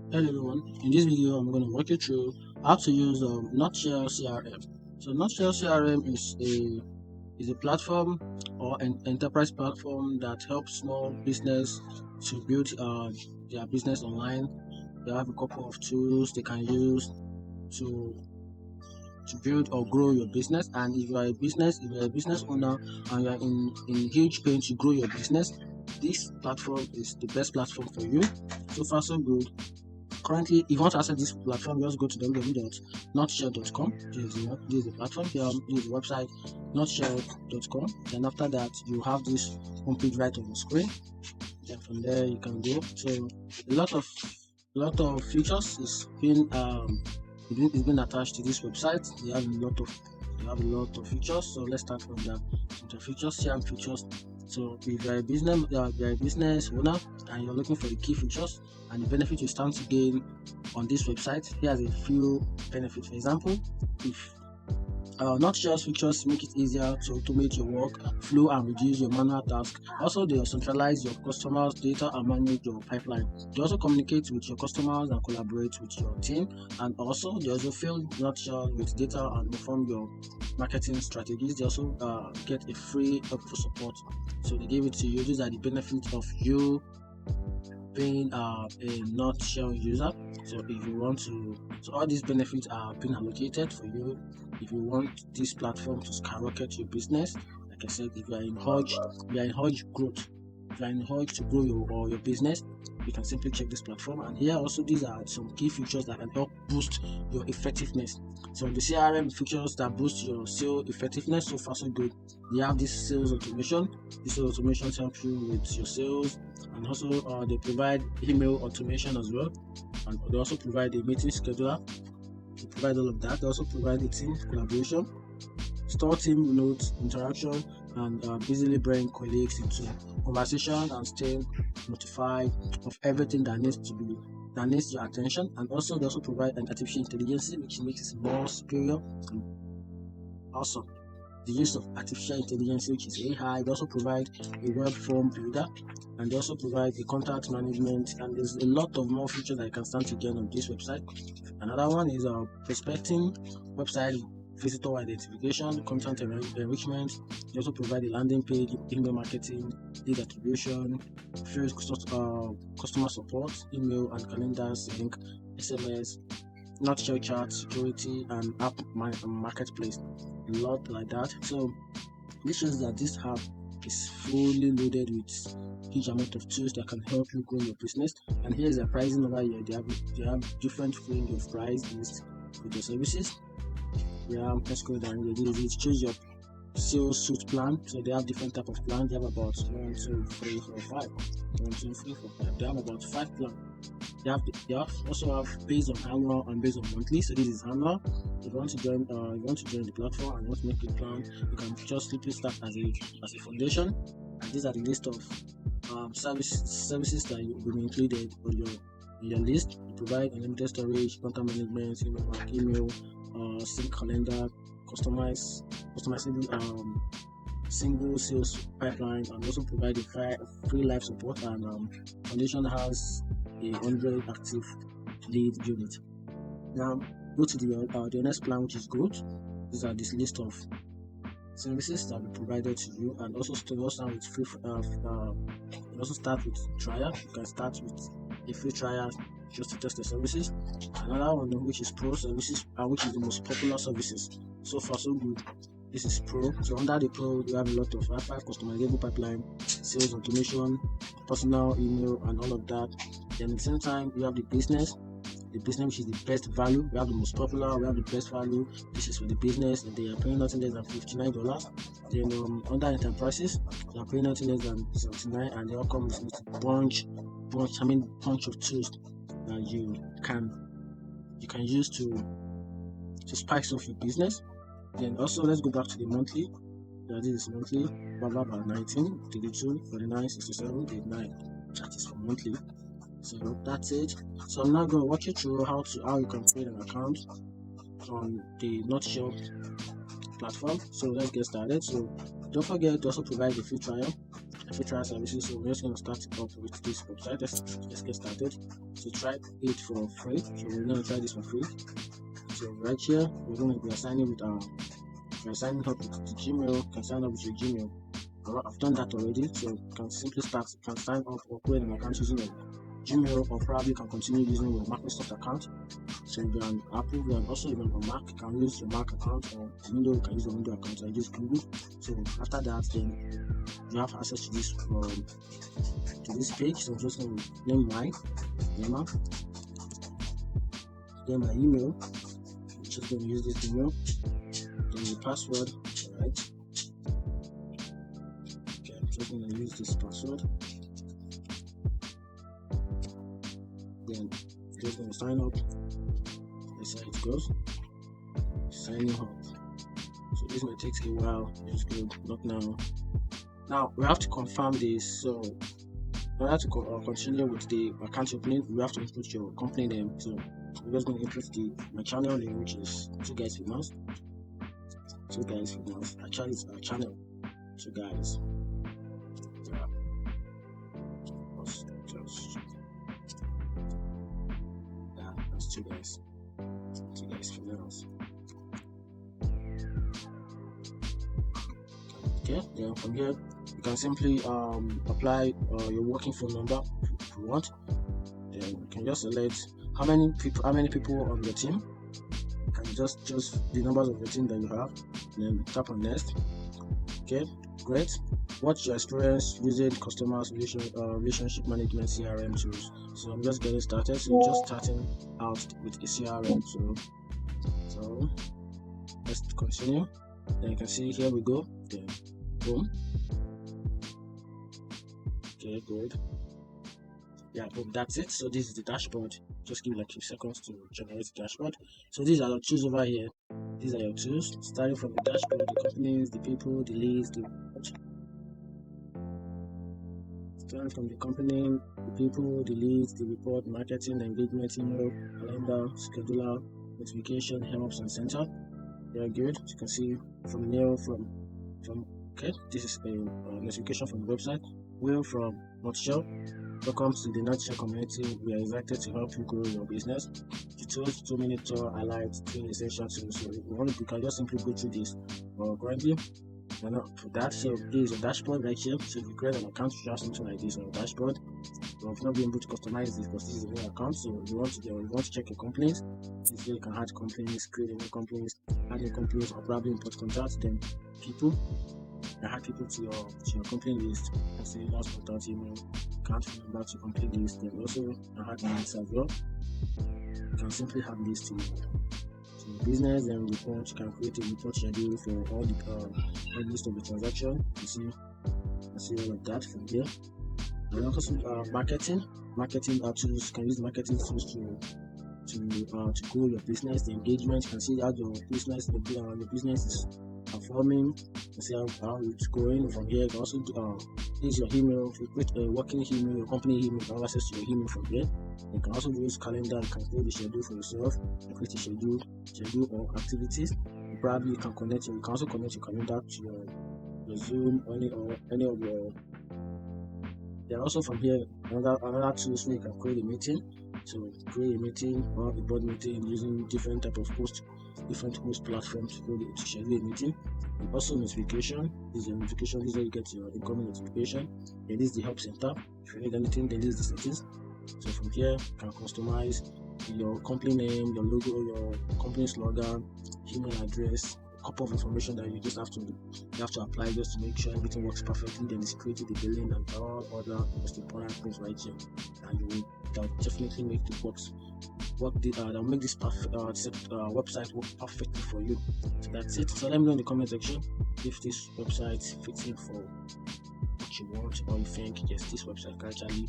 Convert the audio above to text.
Hello everyone, in this video I'm going to walk you through how to use Nutshell CRM. So Nutshell CRM is a platform or an enterprise platform that helps small business to build their business online. They have a couple of tools they can use to build or grow your business. And if you're a business owner and you're in huge pain to grow your business, this platform is the best platform for you. So far so good. Currently, if you want to access this platform, just go to www.nutshell.com. This is the platform here. This is the website, nutshell.com. Then after that, you have this homepage right on the screen. Then from there, you can go. So a lot of features is being attached to this website. They have a lot of features. So let's start from the features. CRM features. So if you're a business owner and you're looking for the key features and the benefit you stand to gain on this website, here's a few benefits. For example, if not just features make it easier to automate your work flow and reduce your manual tasks. Also, they centralize your customers' data and manage your pipeline. They also communicate with your customers and collaborate with your team. And also, they also fill Nutshell with data and inform your marketing strategies. They also get a free helpful support. So they give it to you. These are the benefits of you being a Nutshell user. So if you want to, so all these benefits are being allocated for you. If you want this platform to skyrocket your business, like I said, if you are in huge growth, if you are in huge to grow your business, you can simply check this platform. And here also these are some key features that can help boost your effectiveness. So the CRM features that boost your sales effectiveness, so far so good. They have this sales automation. This sales automation helps you with your sales, and also they provide email automation as well, and they also provide a meeting scheduler. They provide all of that. They also provide a team collaboration, store team notes, interaction, and easily bring colleagues into conversation and stay notified of everything that needs your attention. And also they also provide an artificial intelligence which makes it more superior and awesome. The use of artificial intelligence, which is AI. They also provide a web form builder, and they also provide a contact management, and there's a lot of more features that you can stand to gain on this website. Another one is prospecting, website visitor identification, content enrichment. They also provide a landing page, email marketing, lead attribution, customer support, email and calendar sync, SMS, Nutshell chat, security, and app marketplace. A lot like that. So this shows that this app is fully loaded with huge amount of tools that can help you grow your business. And here's their pricing over here. They have different range of price list for their services. Yeah, let's go down here. This is it. Choose your sales suit plan. So they have different type of plan. They have about 1, 2, 3, 4, 5. 1, 2, 3, 4, 5. They have about 5 plans. They also have based on annual and based on monthly. So this is annual. If you want to join the platform and want to make a plan, you can just simply start as a foundation. And these are the list of services that will be included on your list. You provide unlimited storage, content management, email, sync calendar, customizable single sales pipeline, and also provide a free live support. And foundation has 100 active lead unit. Now go to the next plan, which is growth. These are this list of services that will be provided to you, and also start with free. You also start with trial. You can start with a free trial just to test the services. Another one which is pro services, which is the most popular services. So far so good. This is pro. So under the pro, you have a lot of five customizable pipeline, sales automation, personal email, and all of that. Then at the same time, you have the business which is the best value. We have the most popular, we have the best value. This is for the business, and they are paying nothing less than $59. Then under enterprises, they are paying nothing less than $79, and they all come with a bunch of tools that you can use to spice off your business. Then also let's go back to the monthly. This is monthly, blah blah blah, 19, 32, 49, 67, 89. That is for monthly. So that's it. So I'm now going to walk you through how you can create an account on the Nutshell platform. So let's get started. So don't forget to also provide a free trial. free trial services. So we're just going to start off with this website. Let's get started. So try it for free. So we're going to try this for free. So right here, we are signing up with the Gmail. You can sign up with your Gmail. I've done that already, so you can simply start. You can sign up or create an account using your Gmail, or probably you can continue using your Microsoft account. So if you're on Apple, and also if you're on Mac, you can use your Mac account, or Windows, you can use your Windows account. So I just Google. So after that, then you have access to this page. So I'm just going to name my email. Then my email. I'm just going to use this email. Then the password. Alright. Okay, I'm just going to use this password. Then just going to sign up. Let's see how it goes. Signing up. So this might take a while. It's good. Not now. Now we have to confirm this. So in order to continue with the account opening, we have to input your company name. So we're just going to input my channel name, which is Twoguysfinance. Actually, it's our channel. So guys, that's Twoguysfinance. Okay, then from here you can simply apply your working phone number if you want. Then you can just select how many people on your team. You can just choose the numbers of the team that you have, and then tap on next. Okay, great. What's your experience using customers relationship management CRM tools? So I'm just getting started. So just starting out with a CRM. So let's continue. Then you can see, here we go. Then boom. Okay, good. Yeah, boom, that's it. So this is the dashboard. Just give like a few seconds to generate the dashboard. So these are the tools over here. These are your tools, starting from the dashboard, the companies, the people, the leads, starting from the company, the people, the leads, the report, marketing, engagement, email, calendar, scheduler, notification, helps, and center. Very good. As you can see from here, okay, this is a notification from the website. Will from Nutshell. Welcome to the Nutshell community. We are excited to help you grow your business. Tutorials to monitor, highlight, 3 essential tools. So if you want, you can just simply go through this. Currently, for that, so here is a dashboard right here. So if you create an account, you have something like this on your dashboard. So if you're not being able to customize this, because this is a new account, so you want to check your companies. This way you can add companies, create new companies, add new companies, or probably import contacts, then people. You add people to your company list. Let's say last contact, email, account number to complete list. Then also add links as well. You can simply have this to your business and report. You can create a report schedule for all the list of the transaction. You see all of that from here. And also marketing tools. You can use marketing tools to grow your business. The engagement, you can see how your business is performing. You see how it's going from here. You can also use your email. If you create a working email, your company email, you can have access to your email from here. You can also use calendar. You can create a schedule for yourself. You create a schedule or activities. Probably you can also connect your calendar to your Zoom or any of your. There are also from here another tools where you can create a meeting. So create a meeting or a board meeting using different type of host platforms to schedule a meeting. And also notification. This is your notification. This is where you get your incoming notification. Then this is the help center. If you need anything, then this is the settings. So from here you can customize your company name, your logo, your company slogan, email address, a couple of information that you just have to apply just to make sure everything works perfectly. Then security, the billing, and all other most important things right here. And that definitely make the that'll make this website work perfectly for you. So that's it. So let me know in the comment section if this website fits in for what you want, or you think yes, this website can actually